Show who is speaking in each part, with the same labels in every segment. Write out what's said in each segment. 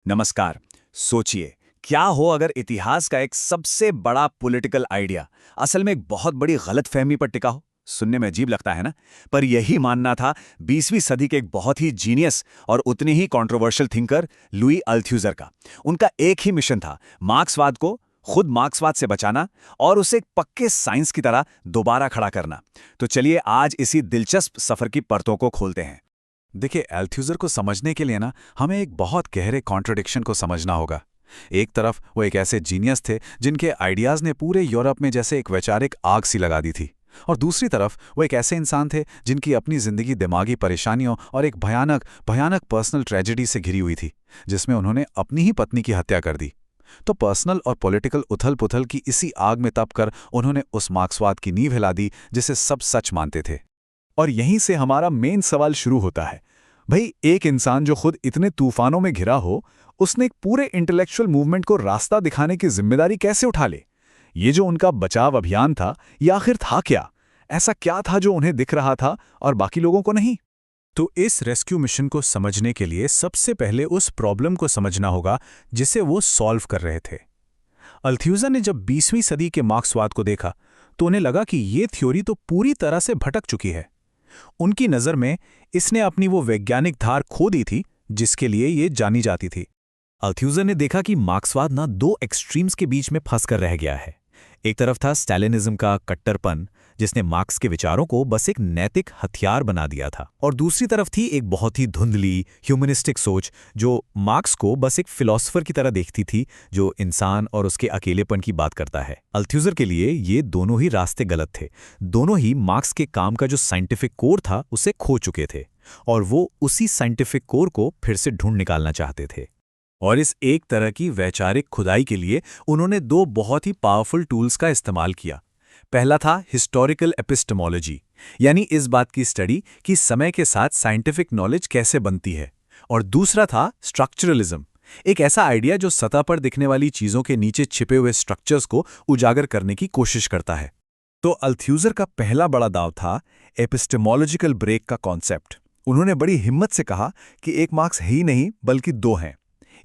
Speaker 1: नमस्कार। सोचिए, क्या हो अगर इतिहास का एक सबसे बड़ा पॉलिटिकल आइडिया असल में एक बहुत बड़ी गलतफहमी पर टिका हो। सुनने में अजीब लगता है ना, पर यही मानना था 20वीं सदी के एक बहुत ही जीनियस और उतनी ही कंट्रोवर्शियल थिंकर लुई अल्थ्यूजर का। उनका एक ही मिशन था, मार्क्सवाद को खुद मार्क्सवाद से बचाना और उसे एक पक्के साइंस की तरह दोबारा खड़ा करना। तो चलिए आज इसी दिलचस्प सफर की परतों को खोलते हैं।
Speaker 2: देखिए, एल्थ्यूजर को समझने के लिए ना हमें एक बहुत गहरे कॉन्ट्रडिक्शन को समझना होगा। एक तरफ वो एक ऐसे जीनियस थे जिनके आइडियाज़ ने पूरे यूरोप में जैसे एक वैचारिक आग सी लगा दी थी, और दूसरी तरफ वो एक ऐसे इंसान थे जिनकी अपनी ज़िंदगी दिमागी परेशानियों और एक भयानक भयानक पर्सनल ट्रेजेडी से घिरी हुई थी, जिसमें उन्होंने अपनी ही पत्नी की हत्या कर दी। तो पर्सनल और पॉलिटिकल उथल पुथल की इसी आग में तप कर उन्होंने उस मार्क्सवाद की नींव हिला दी जिसे सब सच मानते थे। और यहीं से हमारा मेन सवाल शुरू होता है। भाई, एक इंसान जो खुद इतने तूफानों में घिरा हो, उसने एक पूरे इंटेलेक्चुअल मूवमेंट को रास्ता दिखाने की जिम्मेदारी कैसे उठा ले? ये जो उनका बचाव अभियान था, ये आखिर था क्या? ऐसा क्या था जो उन्हें दिख रहा था और बाकी लोगों को नहीं? तो इस रेस्क्यू मिशन को समझने के लिए सबसे पहले उस प्रॉब्लम को समझना होगा जिसे वो सॉल्व कर रहे थे। अल्थ्यूजर ने जब 20वीं सदी के मार्क्सवाद को देखा तो उन्हें लगा कि ये थ्योरी तो पूरी तरह से भटक चुकी है। उनकी नज़र में इसने अपनी वो वैज्ञानिक धार खो दी थी जिसके लिए ये जानी जाती थी।
Speaker 3: अल्थ्यूजर ने देखा कि मार्क्सवाद ना दो एक्सट्रीम्स के बीच में फंस कर रह गया है। एक तरफ था स्टालिनिज्म का कट्टरपन, जिसने मार्क्स के विचारों को बस एक नैतिक हथियार बना दिया था, और दूसरी तरफ थी एक बहुत ही धुंधली ह्यूमनिस्टिक सोच जो मार्क्स को बस एक फिलॉसफर की तरह देखती थी, जो इंसान और उसके अकेलेपन की बात करता है। अल्थ्यूजर के लिए ये दोनों ही रास्ते गलत थे। दोनों ही मार्क्स के काम का जो साइंटिफिक कोर था उसे खो चुके थे, और वो उसी साइंटिफिक कोर को फिर से ढूंढ निकालना चाहते थे।
Speaker 2: और इस एक तरह की वैचारिक खुदाई के लिए उन्होंने दो बहुत ही पावरफुल टूल्स का इस्तेमाल किया। पहला था हिस्टोरिकल एपिस्टेमोलॉजी, यानी इस बात की स्टडी कि समय के साथ साइंटिफिक नॉलेज कैसे बनती है। और दूसरा था स्ट्रक्चरलिज्म, एक ऐसा आइडिया जो सतह पर दिखने वाली चीज़ों के नीचे छिपे हुए स्ट्रक्चर्स को उजागर करने की कोशिश करता है। तो अल्थ्यूजर का पहला बड़ा दांव था एपिस्टेमोलॉजिकल ब्रेक का कॉन्सेप्ट। उन्होंने बड़ी हिम्मत से कहा कि एक मार्क्स ही नहीं बल्कि दो हैं।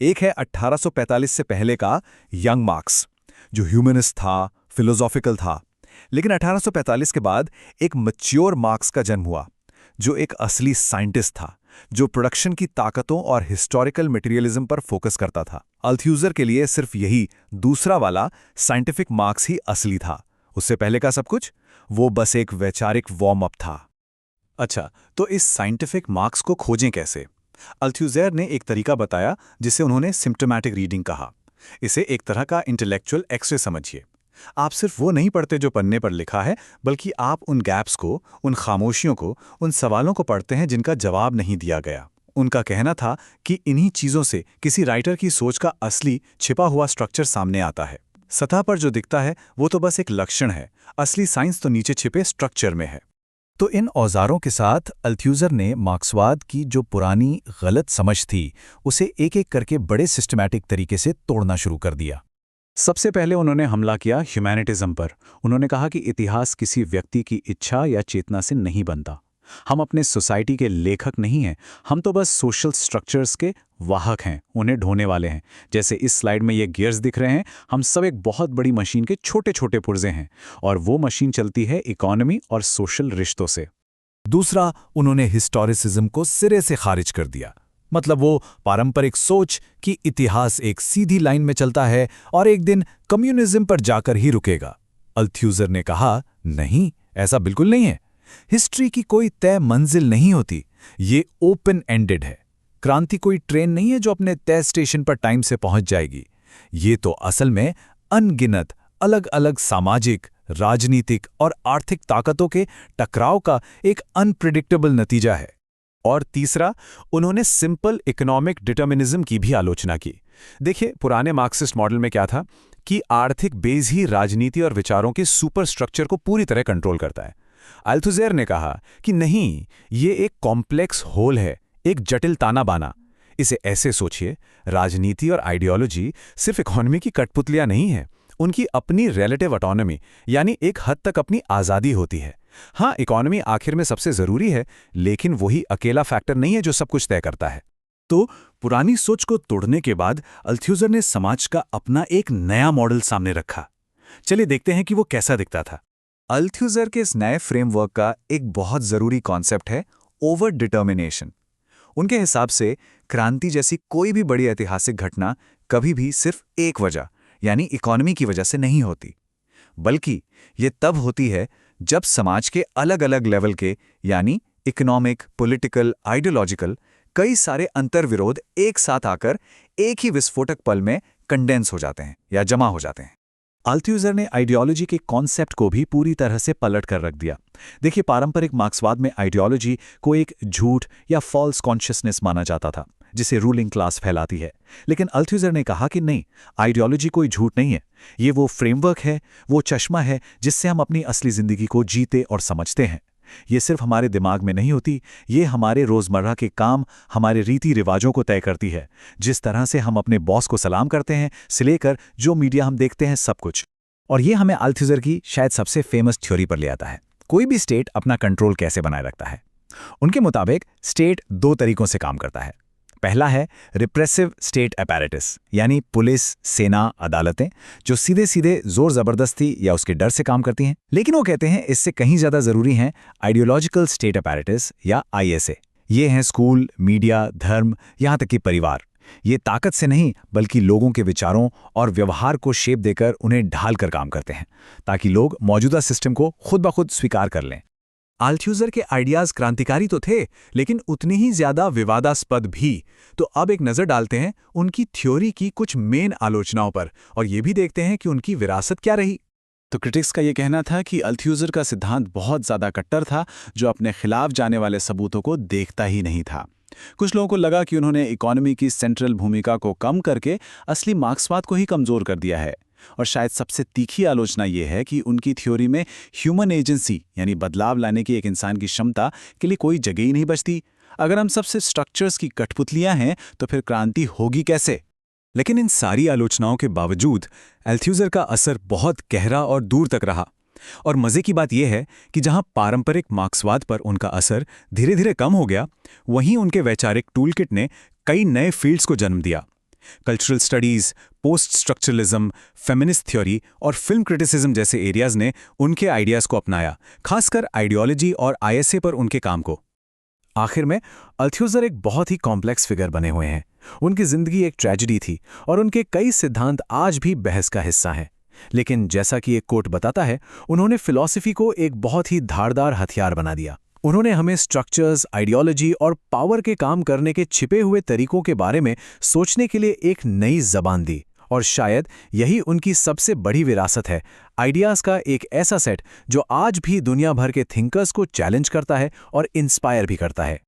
Speaker 2: एक है 1845 से पहले का यंग मार्क्स, जो ह्यूमनिस्ट था, फिलोसॉफिकल था। लेकिन 1845 के बाद एक मैच्योर मार्क्स का जन्म हुआ, जो एक असली साइंटिस्ट था, जो प्रोडक्शन की ताकतों और हिस्टोरिकल मटेरियलिज्म पर फोकस करता था। अल्थ्यूजर के लिए सिर्फ यही दूसरा वाला साइंटिफिक मार्क्स ही असली था। उससे पहले का सब कुछ वो बस एक वैचारिक वार्म अप था। अच्छा, तो इस साइंटिफिक मार्क्स को खोजें कैसे? अल्थ्यूजर ने एक तरीका बताया जिसे उन्होंने सिम्प्टोमैटिक रीडिंग कहा। इसे एक तरह का इंटेलेक्चुअल एक्सरे समझिए। आप सिर्फ वो नहीं पढ़ते जो पन्ने पर लिखा है, बल्कि आप उन गैप्स को, उन खामोशियों को, उन सवालों को पढ़ते हैं जिनका जवाब नहीं दिया गया। उनका कहना था कि इन्हीं चीज़ों से किसी राइटर की सोच का असली छिपा हुआ स्ट्रक्चर सामने आता है। सतह पर जो दिखता है वो तो बस एक लक्षण है, असली साइंस तो नीचे छिपे स्ट्रक्चर में है। तो इन औजारों के साथ अल्थ्यूजर ने मार्क्सवाद की जो पुरानी गलत समझ थी उसे एक एक करके बड़े सिस्टमैटिक तरीके से तोड़ना शुरू कर दिया। सबसे पहले उन्होंने हमला किया ह्यूमैनिटिज्म पर। उन्होंने कहा कि इतिहास किसी व्यक्ति की इच्छा या चेतना से नहीं बनता। हम अपने सोसाइटी के लेखक नहीं हैं, हम तो बस सोशल स्ट्रक्चर्स के वाहक हैं, उन्हें ढोने वाले हैं। जैसे इस स्लाइड में ये गियर्स दिख रहे हैं, हम सब एक बहुत बड़ी मशीन के छोटे छोटे पुर्जे हैं, और वो मशीन चलती है इकोनॉमी और सोशल रिश्तों से। दूसरा, उन्होंने हिस्टोरिसिज्म को सिरे से खारिज कर दिया। मतलब वो पारंपरिक सोच कि इतिहास एक सीधी लाइन में चलता है और एक दिन कम्युनिज्म पर जाकर ही रुकेगा। अल्थ्यूजर ने कहा, नहीं, ऐसा बिल्कुल नहीं है। हिस्ट्री की कोई तय मंजिल नहीं होती, ये ओपन एंडेड है। क्रांति कोई ट्रेन नहीं है जो अपने तय स्टेशन पर टाइम से पहुंच जाएगी। ये तो असल में अनगिनत अलग अलग सामाजिक, राजनीतिक और आर्थिक ताकतों के टकराव का एक अनप्रिडिक्टेबल नतीजा है। और तीसरा, उन्होंने सिंपल इकोनॉमिक डिटर्मिनिज्म की भी आलोचना की। देखिए, पुराने मार्क्सिस्ट मॉडल में क्या था कि आर्थिक बेस ही राजनीति और विचारों के सुपर स्ट्रक्चर को पूरी तरह कंट्रोल करता है। अल्थुज़ेर ने कहा कि नहीं, ये एक कॉम्प्लेक्स होल है, एक जटिल ताना बाना। इसे ऐसे सोचिए, राजनीति और आइडियोलॉजी सिर्फ इकोनॉमी की कठपुतलियां नहीं है, उनकी अपनी रिलेटिव ऑटोनॉमी, यानी एक हद तक अपनी आज़ादी होती है। हाँ, इकोनॉमी आखिर में सबसे ज़रूरी है, लेकिन वही अकेला फैक्टर नहीं है जो सब कुछ तय करता है। तो पुरानी सोच को तोड़ने के बाद अल्थ्यूजर ने समाज का अपना एक नया मॉडल सामने रखा। चलिए देखते हैं कि वो कैसा दिखता था।
Speaker 1: अल्थ्यूजर के इस नए फ्रेमवर्क का एक बहुत जरूरी कॉन्सेप्ट है ओवर डिटर्मिनेशन। उनके हिसाब से क्रांति जैसी कोई भी बड़ी ऐतिहासिक घटना कभी भी सिर्फ एक वजह यानी इकोनॉमी की वजह से नहीं होती, बल्कि ये तब होती है जब समाज के अलग अलग लेवल के यानी इकोनॉमिक, पॉलिटिकल, आइडियोलॉजिकल कई सारे अंतर्विरोध एक साथ आकर एक ही विस्फोटक पल में कंडेंस हो जाते हैं या जमा हो जाते हैं।
Speaker 2: अल्थ्यूजर ने आइडियोलॉजी के कॉन्सेप्ट को भी पूरी तरह से पलट कर रख दिया। देखिए, पारंपरिक मार्क्सवाद में आइडियोलॉजी को एक झूठ या फॉल्स कॉन्शियसनेस माना जाता था, जिसे रूलिंग क्लास फैलाती है। लेकिन अल्थ्यूजर ने कहा कि नहीं, आइडियोलॉजी कोई झूठ नहीं है, ये वो फ्रेमवर्क है, वो चश्मा है जिससे हम अपनी असली जिंदगी को जीते और समझते हैं। ये सिर्फ हमारे दिमाग में नहीं होती, ये हमारे रोजमर्रा के काम, हमारे रीति रिवाजों को तय करती है। जिस तरह से हम अपने बॉस को सलाम करते हैं से लेकर जो मीडिया हम देखते हैं, सब कुछ।
Speaker 3: और ये हमें अल्थ्यूजर की शायद सबसे फेमस थ्योरी पर ले आता है, कोई भी स्टेट अपना कंट्रोल कैसे बनाए रखता है। उनके मुताबिक स्टेट दो तरीकों से काम करता है। पहला है रिप्रेसिव स्टेट अपैरेटस, यानी पुलिस, सेना, अदालतें, जो सीधे सीधे जोर जबरदस्ती या उसके डर से काम करती हैं। लेकिन वो कहते हैं इससे कहीं ज्यादा जरूरी हैं आइडियोलॉजिकल स्टेट अपैरेटस या आईएसए। ये हैं स्कूल, मीडिया, धर्म, यहाँ तक कि परिवार। ये ताकत से नहीं बल्कि लोगों के विचारों और व्यवहार को शेप देकर उन्हें ढाल कर काम करते हैं, ताकि लोग मौजूदा सिस्टम को खुद ब खुद स्वीकार कर लें।
Speaker 2: अल्थ्यूजर के आइडियाज क्रांतिकारी तो थे, लेकिन उतनी ही ज्यादा विवादास्पद भी। तो अब एक नजर डालते हैं उनकी थ्योरी की कुछ मेन आलोचनाओं पर, और ये भी देखते हैं कि उनकी विरासत क्या रही। तो क्रिटिक्स का ये कहना था कि अल्थ्यूजर का सिद्धांत बहुत ज्यादा कट्टर था, जो अपने खिलाफ जाने वाले सबूतों को देखता ही नहीं था। कुछ लोगों को लगा कि उन्होंने इकोनॉमी की सेंट्रल भूमिका को कम करके असली मार्क्सवाद को ही कमजोर कर दिया है। और शायद सबसे तीखी आलोचना ये है कि उनकी थ्योरी में ह्यूमन एजेंसी यानी बदलाव लाने की एक इंसान की क्षमता के लिए कोई जगह ही नहीं बचती। अगर हम सबसे स्ट्रक्चर्स की कठपुतलियां हैं तो फिर क्रांति होगी कैसे? लेकिन इन सारी आलोचनाओं के बावजूद अल्थ्यूजर का असर बहुत गहरा और दूर तक रहा। और मजे की बात यह है कि जहां पारंपरिक मार्क्सवाद पर उनका असर धीरे धीरे कम हो गया, वहीं उनके वैचारिक टूलकिट ने कई नए फील्ड्स को जन्म दिया। Cultural studies, post structuralism, feminist theory और फिल्म क्रिटिसिज्म जैसे एरियाज ने उनके आइडियाज को अपनाया, खासकर आइडियोलॉजी और आईएसए पर उनके काम को। आखिर में अल्थ्यूजर एक बहुत ही कॉम्प्लेक्स फिगर बने हुए हैं। उनकी जिंदगी एक ट्रेजेडी थी और उनके कई सिद्धांत आज भी बहस का हिस्सा हैं। लेकिन जैसा कि एक कोट बताता है, उन्होंने फिलॉसफी को एक बहुत ही धारदार हथियार बना दिया। उन्होंने हमें स्ट्रक्चर्स, आइडियोलॉजी और पावर के काम करने के छिपे हुए तरीकों के बारे में सोचने के लिए एक नई जबान दी। और शायद यही उनकी सबसे बड़ी विरासत है, आइडियाज़ का एक ऐसा सेट जो आज भी दुनिया भर के थिंकर्स को चैलेंज करता है और इंस्पायर भी करता है।